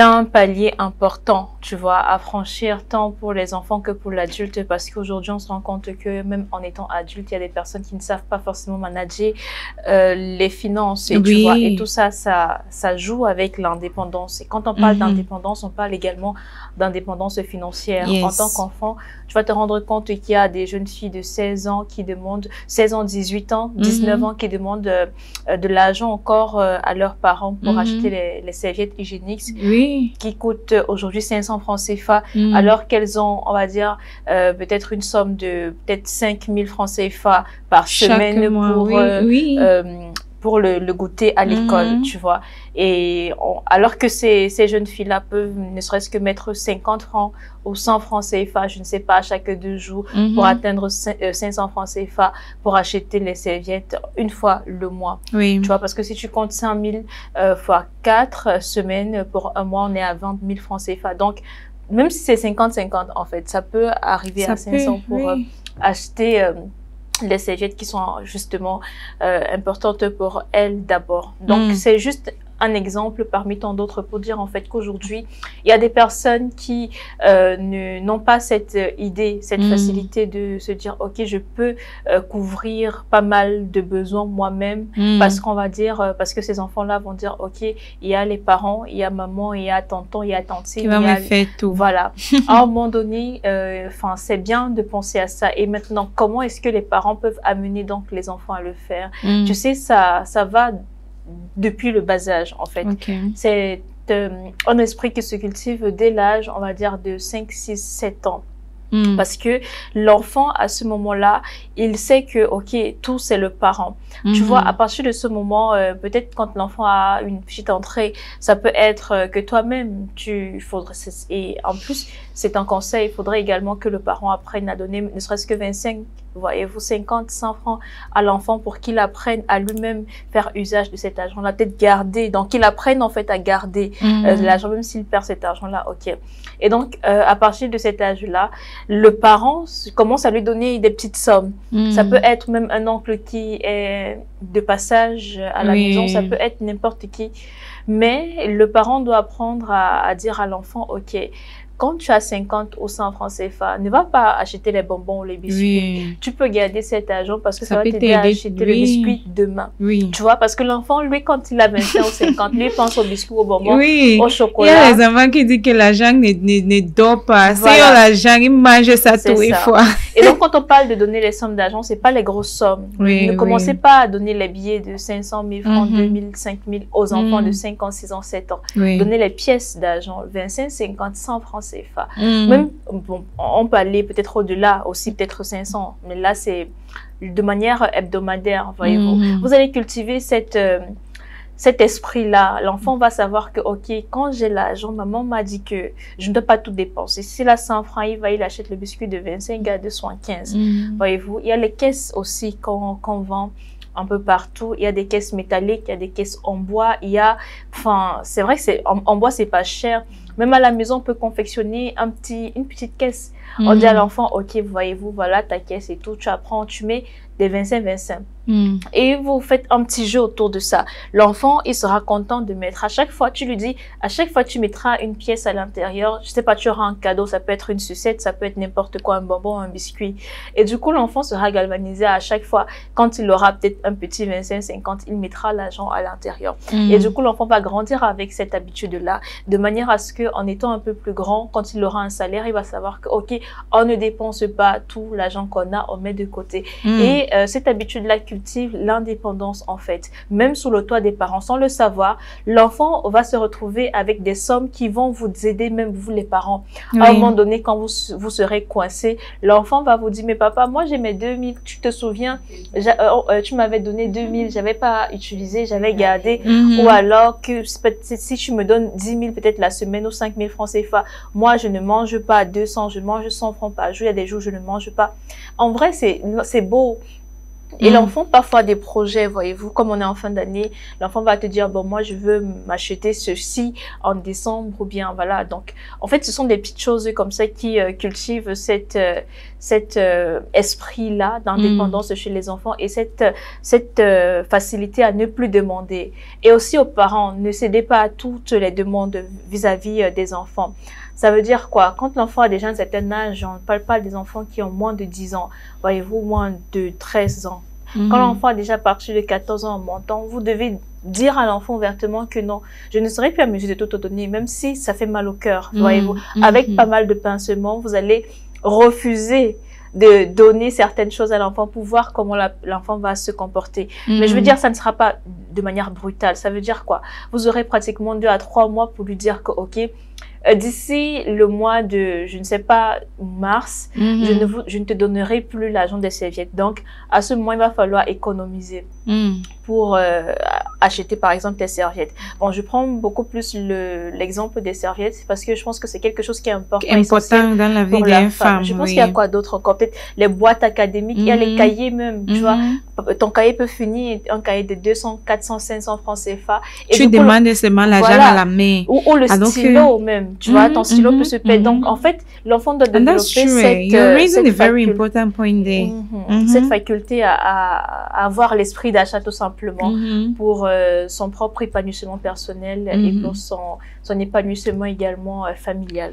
un palier important, tu vois, à franchir tant pour les enfants que pour l'adulte, parce qu'aujourd'hui, on se rend compte que même en étant adulte, il y a des personnes qui ne savent pas forcément manager les finances, et tu vois, et tout ça, ça joue avec l'indépendance. Et quand on parle d'indépendance, on parle également d'indépendance financière. En tant qu'enfant, tu vas te rendre compte qu'il y a des jeunes filles de 16 ans qui demandent, 16 ans, 18 ans, 19 ans qui demandent de l'argent encore à leurs parents pour acheter les serviettes hygiéniques qui coûtent aujourd'hui 500 francs CFA, alors qu'elles ont, on va dire, peut-être une somme de peut-être 5000 francs CFA par semaine pour le goûter à l'école, tu vois. Et alors que ces jeunes filles-là peuvent ne serait-ce que mettre 50 francs ou 100 francs CFA, je ne sais pas, chaque 2 jours, pour atteindre 500 francs CFA pour acheter les serviettes une fois le mois. Tu vois, parce que si tu comptes 5000 fois 4 semaines, pour un mois, on est à 20 000 francs CFA. Donc, même si c'est 50-50, en fait, ça peut arriver à 500 pour acheter les serviettes qui sont justement importantes pour elles d'abord. Donc, c'est juste un exemple parmi tant d'autres pour dire en fait qu'aujourd'hui, il y a des personnes qui n'ont pas cette idée, cette facilité de se dire, ok, je peux couvrir pas mal de besoins moi-même, parce qu'on va dire, parce que ces enfants-là vont dire, ok, il y a les parents, il y a maman, il y a tonton, il y a tante, qui va me faire tout. Voilà. À un moment donné, enfin, c'est bien de penser à ça. Et maintenant, comment est-ce que les parents peuvent amener donc les enfants à le faire? Tu sais, ça va depuis le bas âge, en fait. C'est un esprit qui se cultive dès l'âge, on va dire, de 5, 6, 7 ans. Parce que l'enfant, à ce moment-là, il sait que, ok, tout c'est le parent. Tu vois, à partir de ce moment, peut-être quand l'enfant a une petite entrée, ça peut être que toi-même, et en plus, c'est un conseil, il faudrait également que le parent apprenne à donner ne serait-ce que 25, voyez-vous, 50, 100 francs à l'enfant pour qu'il apprenne à lui-même faire usage de cet argent-là, peut-être garder, donc qu'il apprenne en fait à garder l'argent, même s'il perd cet argent-là, ok. Et donc, à partir de cet âge-là, le parent commence à lui donner des petites sommes. Ça peut être même un oncle qui est de passage à la maison, ça peut être n'importe qui. Mais le parent doit apprendre à dire à l'enfant, ok, quand tu as 50 ou 100 francs CFA, ne va pas acheter les bonbons ou les biscuits. Tu peux garder cet argent parce que ça va t'aider à acheter le biscuit demain. Tu vois, parce que l'enfant, lui, quand il a 25 ou 50, lui, il pense aux biscuits, aux bonbons, au chocolat. Il y a les enfants qui disent que l'argent ne dort pas. Voilà. C'est l'argent, ils mangent ça tous les fois. Et donc, quand on parle de donner les sommes d'argent, c'est pas les grosses sommes. Ne commencez pas à donner les billets de 500 000 francs, 2000, 5000 aux enfants de 5 ans, 6 ans, 7 ans. Donnez les pièces d'argent, 25, 50, 100 francs CFA. Même, bon, on peut aller peut-être au-delà, aussi peut-être 500, mais là, c'est de manière hebdomadaire, voyez-vous. Vous allez cultiver cet esprit-là. L'enfant va savoir que, ok, quand j'ai l'argent, maman m'a dit que je ne dois pas tout dépenser. S'il a 100 francs, il achète le biscuit de 25 à 215. Voyez-vous, il y a les caisses aussi qu'on vend un peu partout. Il y a des caisses métalliques, il y a des caisses en bois, il y a, enfin, c'est vrai que en bois, c'est pas cher. Même à la maison, on peut confectionner une petite caisse. On dit à l'enfant, ok, voyez-vous, voilà ta caisse et tout. Tu apprends, tu mets des 25. Et vous faites un petit jeu autour de ça. L'enfant, il sera content de mettre. À chaque fois, tu lui dis, à chaque fois, tu mettras une pièce à l'intérieur. Je sais pas, tu auras un cadeau. Ça peut être une sucette, ça peut être n'importe quoi, un bonbon, un biscuit. Et du coup, l'enfant sera galvanisé à chaque fois. Quand il aura peut-être un petit 25, 50, il mettra l'argent à l'intérieur. Et du coup, l'enfant va grandir avec cette habitude-là, de manière à ce que, en étant un peu plus grand, quand il aura un salaire, il va savoir que, ok, on ne dépense pas tout l'argent qu'on a, on met de côté. Et cette habitude-là cultive l'indépendance, en fait. Même sous le toit des parents, sans le savoir, l'enfant va se retrouver avec des sommes qui vont vous aider, même vous les parents. À un moment donné, quand vous serez coincé, l'enfant va vous dire, mais papa, moi j'ai mes 2000, tu te souviens, tu m'avais donné 2000, j'avais pas utilisé, j'avais gardé, ou alors que si tu me donnes 10 000 peut-être la semaine ou 5 000 francs CFA, moi je ne mange pas 200, je mange 100 francs par jour, il y a des jours où je ne mange pas. En vrai, c'est beau Et l'enfant, parfois des projets, voyez-vous, comme on est en fin d'année, l'enfant va te dire, bon, moi, je veux m'acheter ceci en décembre ou bien, voilà. Donc, en fait, ce sont des petites choses comme ça qui cultivent cet esprit-là d'indépendance chez les enfants et cette facilité à ne plus demander. Et aussi aux parents, ne cédez pas à toutes les demandes vis-à-vis des enfants. Ça veut dire quoi? Quand l'enfant a déjà un certain âge, on ne parle pas des enfants qui ont moins de 10 ans, voyez-vous, moins de 13 ans. Quand l'enfant a déjà parti de 14 ans en montant, vous devez dire à l'enfant ouvertement que non, je ne serai plus amusée de tout te donner, même si ça fait mal au cœur, voyez-vous. Avec pas mal de pincements, vous allez refuser de donner certaines choses à l'enfant pour voir comment l'enfant va se comporter. Mais je veux dire, ça ne sera pas de manière brutale. Ça veut dire quoi? Vous aurez pratiquement 2 à 3 mois pour lui dire que, ok, d'ici le mois de, je ne sais pas, mars, je ne te donnerai plus l'argent des serviettes. Donc, à ce moment, il va falloir économiser pour acheter, par exemple, tes serviettes. Bon, je prends beaucoup plus l'exemple des serviettes parce que je pense que c'est quelque chose qui est important dans la vie des femmes. Je pense qu'il y a quoi d'autre encore? Peut-être les boîtes académiques, il y a les cahiers même, tu vois. Ton cahier peut finir, un cahier de 200, 400, 500 francs CFA. Et tu demandes seulement l'argent à la main. Ou le stylo même, tu vois, ton stylo peut se perdre. Donc, en fait, l'enfant doit développer cette faculté à avoir l'esprit d'achat tout simplement pour son propre épanouissement personnel et pour son épanouissement également familial.